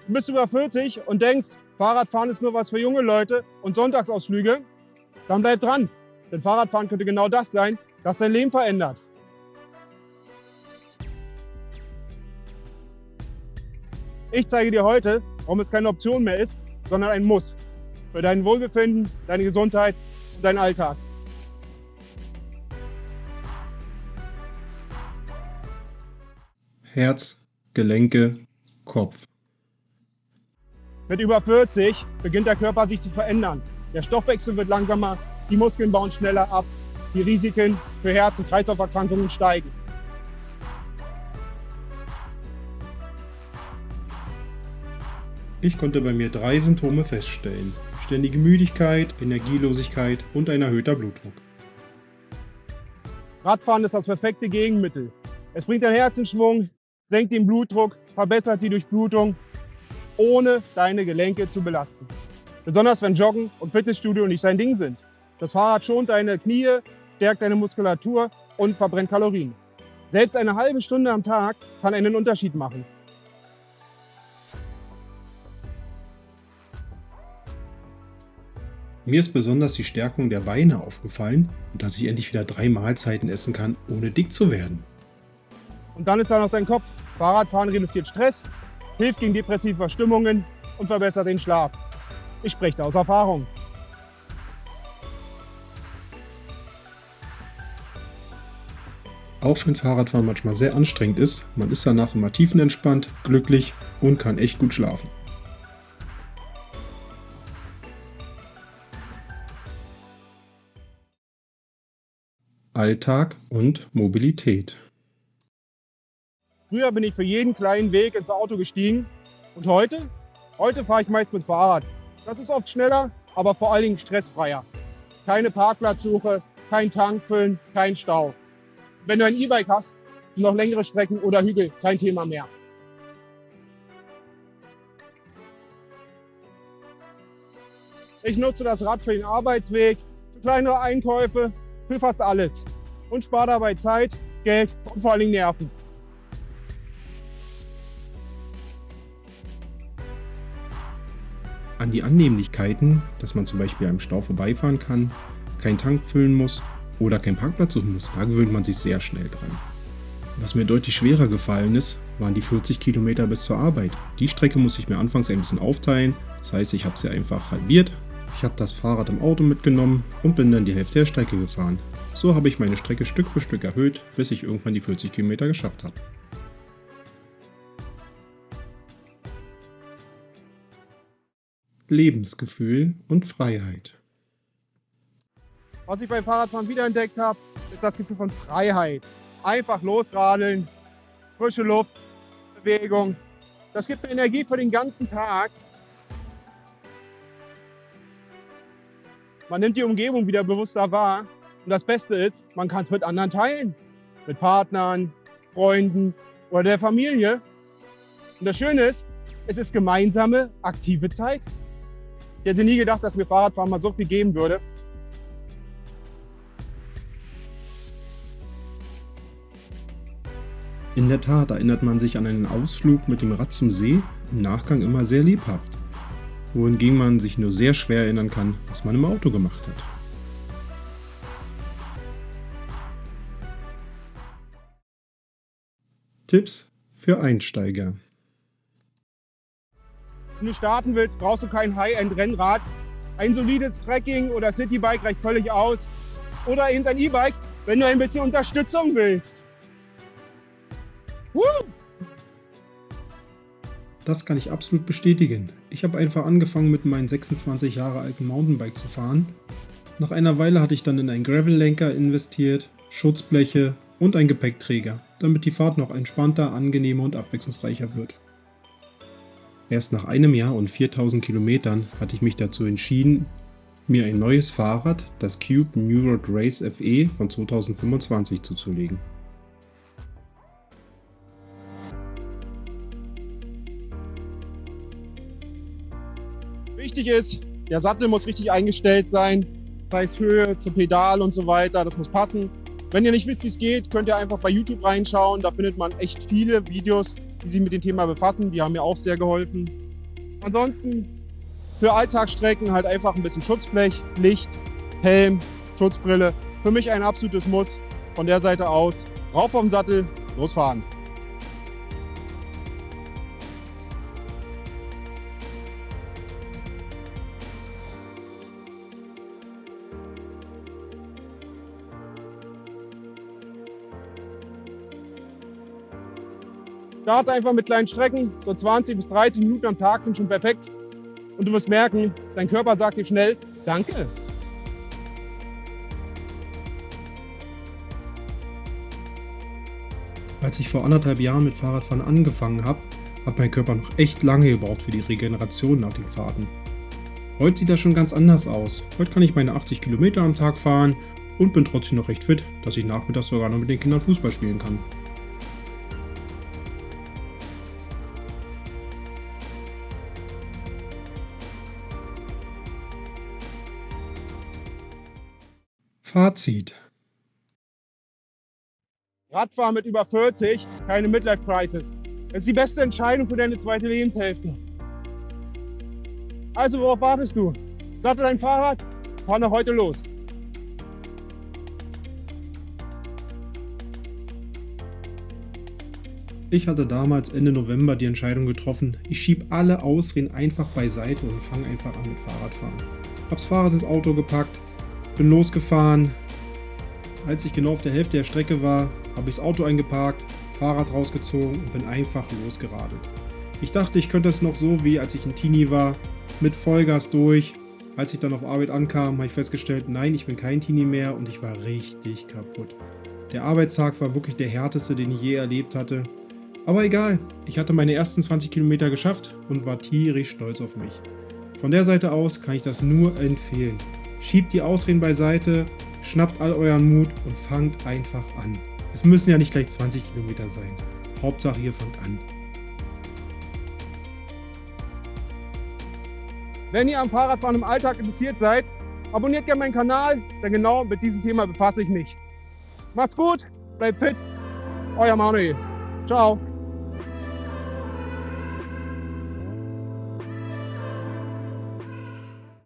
Du bist über 40 und denkst, Fahrradfahren ist nur was für junge Leute und Sonntagsausflüge, dann bleib dran. Denn Fahrradfahren könnte genau das sein, das dein Leben verändert. Ich zeige dir heute, warum es keine Option mehr ist, sondern ein Muss. Für dein Wohlbefinden, deine Gesundheit und deinen Alltag. Herz, Gelenke, Kopf. Mit über 40 beginnt der Körper sich zu verändern. Der Stoffwechsel wird langsamer, die Muskeln bauen schneller ab, die Risiken für Herz- und Kreislauferkrankungen steigen. Ich konnte bei mir 3 Symptome feststellen: ständige Müdigkeit, Energielosigkeit und ein erhöhter Blutdruck. Radfahren ist das perfekte Gegenmittel. Es bringt dein Herz in Schwung, senkt den Blutdruck, verbessert die Durchblutung, ohne deine Gelenke zu belasten. Besonders wenn Joggen und Fitnessstudio nicht dein Ding sind. Das Fahrrad schont deine Knie, stärkt deine Muskulatur und verbrennt Kalorien. Selbst eine halbe Stunde am Tag kann einen Unterschied machen. Mir ist besonders die Stärkung der Beine aufgefallen und dass ich endlich wieder 3 Mahlzeiten essen kann, ohne dick zu werden. Und dann ist da noch dein Kopf. Fahrradfahren reduziert Stress, hilft gegen depressive Verstimmungen und verbessert den Schlaf. Ich spreche da aus Erfahrung. Auch wenn Fahrradfahren manchmal sehr anstrengend ist, man ist danach immer tiefenentspannt, glücklich und kann echt gut schlafen. Alltag und Mobilität. Früher bin ich für jeden kleinen Weg ins Auto gestiegen und heute? Heute fahre ich meist mit Fahrrad. Das ist oft schneller, aber vor allen Dingen stressfreier. Keine Parkplatzsuche, kein Tankfüllen, kein Stau. Wenn du ein E-Bike hast, sind noch längere Strecken oder Hügel kein Thema mehr. Ich nutze das Rad für den Arbeitsweg, für kleinere Einkäufe, für fast alles. Und spare dabei Zeit, Geld und vor allen Dingen Nerven. An die Annehmlichkeiten, dass man zum Beispiel am Stau vorbeifahren kann, keinen Tank füllen muss oder keinen Parkplatz suchen muss, da gewöhnt man sich sehr schnell dran. Was mir deutlich schwerer gefallen ist, waren die 40 Kilometer bis zur Arbeit. Die Strecke musste ich mir anfangs ein bisschen aufteilen, das heißt, ich habe sie einfach halbiert. Ich habe das Fahrrad im Auto mitgenommen und bin dann die Hälfte der Strecke gefahren. So habe ich meine Strecke Stück für Stück erhöht, bis ich irgendwann die 40 Kilometer geschafft habe. Lebensgefühl und Freiheit. Was ich beim Fahrradfahren wiederentdeckt habe, ist das Gefühl von Freiheit. Einfach losradeln, frische Luft, Bewegung. Das gibt mir Energie für den ganzen Tag. Man nimmt die Umgebung wieder bewusster wahr. Und das Beste ist, man kann es mit anderen teilen. Mit Partnern, Freunden oder der Familie. Und das Schöne ist, es ist gemeinsame, aktive Zeit. Ich hätte nie gedacht, dass mir Fahrradfahren mal so viel geben würde. In der Tat erinnert man sich an einen Ausflug mit dem Rad zum See im Nachgang immer sehr lebhaft, wohingegen man sich nur sehr schwer erinnern kann, was man im Auto gemacht hat. Tipps für Einsteiger. Wenn du starten willst, brauchst du kein High-End-Rennrad. Ein solides Trekking- oder Citybike reicht völlig aus. Oder eben ein E-Bike, wenn du ein bisschen Unterstützung willst. Das kann ich absolut bestätigen. Ich habe einfach angefangen mit meinem 26 Jahre alten Mountainbike zu fahren. Nach einer Weile hatte ich dann in einen Gravel-Lenker investiert, Schutzbleche und einen Gepäckträger, damit die Fahrt noch entspannter, angenehmer und abwechslungsreicher wird. Erst nach einem Jahr und 4000 Kilometern hatte ich mich dazu entschieden, mir ein neues Fahrrad, das Cube New Road Race FE von 2025 zuzulegen. Wichtig ist, der Sattel muss richtig eingestellt sein. Das heißt Höhe zum Pedal und so weiter, das muss passen. Wenn ihr nicht wisst, wie es geht, könnt ihr einfach bei YouTube reinschauen. Da findet man echt viele Videos, die sich mit dem Thema befassen. Die haben mir auch sehr geholfen. Ansonsten für Alltagsstrecken halt einfach ein bisschen Schutzblech, Licht, Helm, Schutzbrille. Für mich ein absolutes Muss. Von der Seite aus, rauf vom Sattel, losfahren. Starte einfach mit kleinen Strecken, so 20 bis 30 Minuten am Tag sind schon perfekt. Und du wirst merken, dein Körper sagt dir schnell, danke. Als ich vor 1,5 Jahren mit Fahrradfahren angefangen habe, hat mein Körper noch echt lange gebraucht für die Regeneration nach den Fahrten. Heute sieht das schon ganz anders aus. Heute kann ich meine 80 Kilometer am Tag fahren und bin trotzdem noch recht fit, dass ich nachmittags sogar noch mit den Kindern Fußball spielen kann. Fazit. Radfahren mit über 40, keine Midlife-Crisis. Es ist die beste Entscheidung für deine zweite Lebenshälfte. Also worauf wartest du? Sattel dein Fahrrad, fahr noch heute los. Ich hatte damals Ende November die Entscheidung getroffen, ich schiebe alle Ausreden einfach beiseite und fange einfach an mit Fahrradfahren. Hab's Fahrrad ins Auto gepackt, bin losgefahren. Als ich genau auf der Hälfte der Strecke war, habe ich das Auto eingeparkt, Fahrrad rausgezogen und bin einfach losgeradelt. Ich dachte, ich könnte es noch so, wie als ich ein Teenie war, mit Vollgas durch. Als ich dann auf Arbeit ankam, habe ich festgestellt, nein, ich bin kein Teenie mehr und ich war richtig kaputt. Der Arbeitstag war wirklich der härteste, den ich je erlebt hatte. Aber egal, ich hatte meine ersten 20 Kilometer geschafft und war tierisch stolz auf mich. Von der Seite aus kann ich das nur empfehlen. Schiebt die Ausreden beiseite, schnappt all euren Mut und fangt einfach an. Es müssen ja nicht gleich 20 Kilometer sein. Hauptsache ihr fangt an. Wenn ihr am Fahrradfahren im Alltag interessiert seid, abonniert gerne meinen Kanal, denn genau mit diesem Thema befasse ich mich. Macht's gut, bleibt fit, euer Manuel. Ciao.